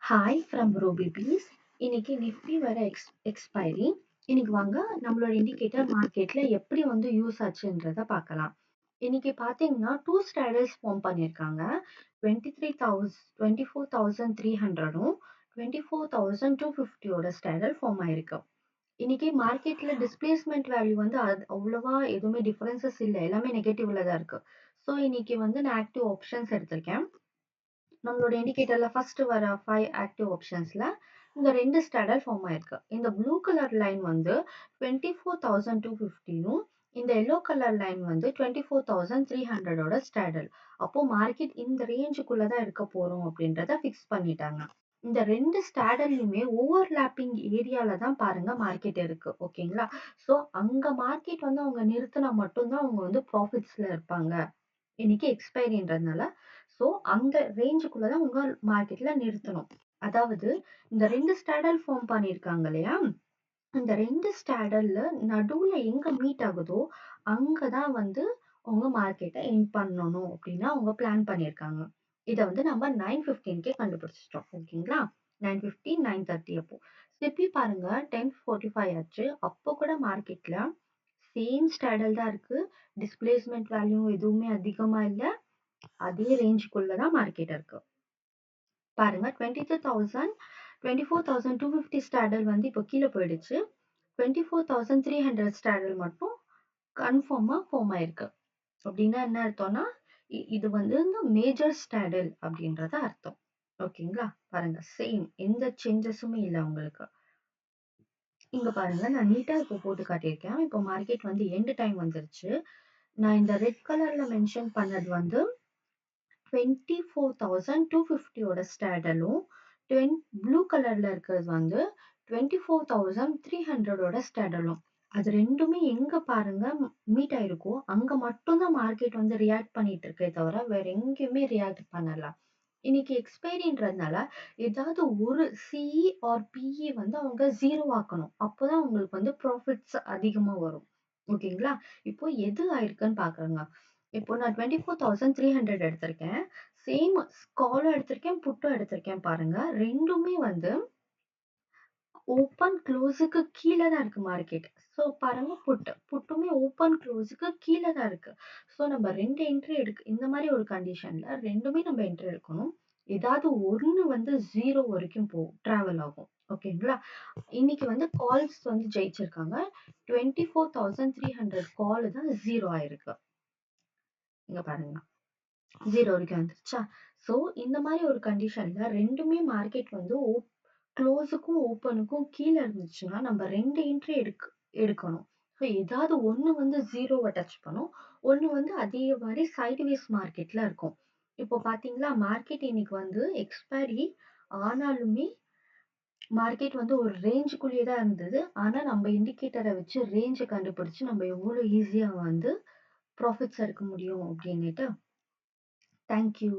Hi from Ruby please. இன்னைக்கு Nifty வர expiry. இன்னைக்கு வாங்க நம்மளோட இண்டிகேட்டர் மார்க்கெட்ல எப்படி வந்து யூஸ் ஆச்சுன்றத பார்க்கலாம். இன்னைக்கு பார்த்தீங்கன்னா டூ ஸ்ட்ராடல்ஸ் ஃபார்ம் பண்ணியிருக்காங்க. 24,300ம் 24,250 ஸ்ட்ராடல் ஃபார்ம் ஆயிருக்கு. இன்னைக்கு மார்க்கெட்ல டிஸ்பிளேஸ்மெண்ட் வேல்யூ வந்து அவ்வளவா எதுவுமே டிஃபரன்சஸ் இல்லை, எல்லாமே நெகட்டிவ்ல தான் இருக்கு. ஸோ இன்னைக்கு வந்து நான் ஆக்டிவ் ஆப்ஷன்ஸ் எடுத்திருக்கேன். நம்மளோட இண்டிகேட்டர்ல ஃபர்ஸ்ட் வர 5 ஆக்டிவ் ஆப்ஷன்ஸ்ல இந்த ரெண்டு ஸ்டாடல் ஃபார்ம் ஆயிருக்கு. இந்த ப்ளூ கலர் லைன் வந்து 24,250ம், இந்த எல்லோ கலர் லைன் வந்து 24,300ஓட ஸ்டாடல். அப்போ மார்க்கெட் இந்த ரேஞ்சுக்குள்ள தான் இருக்க போறோம் அப்படின்றத ஃபிக்ஸ் பண்ணிட்டாங்க. இந்த ரெண்டு ஸ்டாடல்லையுமே ஓவர்லாப்பிங் ஏரியால தான் பாருங்க மார்க்கெட் இருக்கு. ஓகேங்களா? ஸோ அங்க மார்க்கெட் வந்து அவங்க நிறுத்தினா மட்டும்தான் அவங்க வந்து ப்ராஃபிட்ஸ்ல இருப்பாங்க. இன்னைக்கு எக்ஸ்பைரின்றதுனால ஸோ அந்த ரேஞ்சுக்குள்ள தான் உங்க மார்க்கெட்ல நிறுத்தணும். அதாவது இந்த ரெண்டு ஸ்டாடல் ஃபார்ம் பண்ணியிருக்காங்க இல்லையா, இந்த ரெண்டு ஸ்டாடல்ல நடுவுல எங்க மீட் ஆகுதோ அங்கதான் வந்து உங்க மார்க்கெட்டை எண்ட் பண்ணணும் அப்படின்னு அவங்க பிளான் பண்ணியிருக்காங்க. இதை வந்து நம்ம 9:15 கண்டுபிடிச்சிட்டோம். ஓகேங்களா? 9:15 9:30 அப்போ திருப்பி பாருங்க 10:45 ஆச்சு. அப்போ கூட மார்க்கெட்ல சேம் ஸ்டாடல் தான் இருக்கு. டிஸ்பிளேஸ்மெண்ட் வேல்யூ எதுவுமே அதிகமா இல்லை. அதே ரேஞ்சுக்குள்ள தான் மார்க்கெட் இருக்கு. பாருங்க 24,250 ஸ்டாடல் வந்து இப்போ கீழே போயிடுச்சு. 24,300 ஸ்டாடல் மட்டும் கன்ஃபார்மா ஃபார்ம் ஆயிருக்கு. அப்படின்னா என்ன அர்த்தம்னா இது வந்து இந்த மேஜர் ஸ்டாடல் அப்படின்றத அர்த்தம். ஓகேங்களா? பாருங்க சேம் எந்த சேஞ்சஸுமே இல்லை உங்களுக்கு. இங்க பாருங்க நான் நீட்டா இப்போ போட்டு காட்டியிருக்கேன். இப்போ மார்க்கெட் வந்து எண்ட் டைம் வந்துருச்சு. நான் இந்த ரெட் கலர்ல மென்ஷன் பண்ணது வந்து 24,250ஓட ஸ்டாடலும், ப்ளூ கலர்ல இருக்கிறது வந்து 24,300ஓட ஸ்டாடலும். அது ரெண்டுமே எங்க பாருங்க மீட் ஆயிருக்கோ அங்க மட்டும்தான் மார்க்கெட் வந்து ரியாக்ட் பண்ணிட்டு இருக்கே தவிர வேற எங்கேயுமே ரியாக்ட் பண்ணல. இன்னைக்கு எக்ஸ்பைரின்றதுனால ஏதாவது ஒரு சிஇ ஆர் பிஇ வந்து அவங்க ஜீரோ ஆக்கணும். அப்போதான் உங்களுக்கு வந்து ப்ராஃபிட்ஸ் அதிகமா வரும். ஓகேங்களா? இப்போ எது ஆயிருக்குன்னு பாக்குறேங்க. இப்போ நான் 24,300 எடுத்திருக்கேன். சேம் காலும் எடுத்திருக்கேன், புட்டும் எடுத்திருக்கேன் பாருங்க. ரெண்டுமே வந்து ஓப்பன் க்ளோஸுக்கு கீழே தான் இருக்கு மார்க்கெட். ஸோ பாருங்க புட்டுமே ஓப்பன் க்ளோஸுக்கு கீழே தான் இருக்கு. ஸோ நம்ம ரெண்டு என்ட்ரி இந்த மாதிரி ஒரு கண்டிஷன்ல ரெண்டுமே நம்ம என்ட்ரி எடுக்கணும். ஏதாவது ஒண்ணு வந்து ஜீரோ வரைக்கும் டிராவல் ஆகும். ஓகேங்களா? இன்னைக்கு வந்து கால்ஸ் வந்து ஜெயிச்சிருக்காங்க. 24,300 கால் தான் ஜீரோ ஆயிருக்கு. இங்க பாருங்க ஜீரோ வரைக்கும் வந்துருச்சா? ஸோ இந்த மாதிரி ஒரு கண்டிஷன்ல ரெண்டுமே மார்க்கெட் வந்து க்ளோஸுக்கும் ஓப்பனுக்கும் கீழே இருந்துச்சுன்னா நம்ம ரெண்டு என்ட்ரி எடுக்கணும். ஸோ ஏதாவது ஒன்று வந்து ஜீரோவை டச் பண்ணும், ஒன்று வந்து அதே மாதிரி சைட்வேஸ் மார்க்கெட்ல இருக்கும். இப்போ பார்த்தீங்களா மார்க்கெட் இன்னைக்கு வந்து எக்ஸ்பைரி ஆனாலுமே மார்க்கெட் வந்து ஒரு ரேஞ்சுக்குள்ளேயே தான் இருந்தது. ஆனால் நம்ம இண்டிகேட்டரை வச்சு ரேஞ்சை கண்டுபிடிச்சு நம்ம எவ்வளோ ஈஸியாக வந்து ப்ராஃபிட்ஸ் எடுக்க முடியும் அப்படின்னுட்டு. தேங்க்யூ.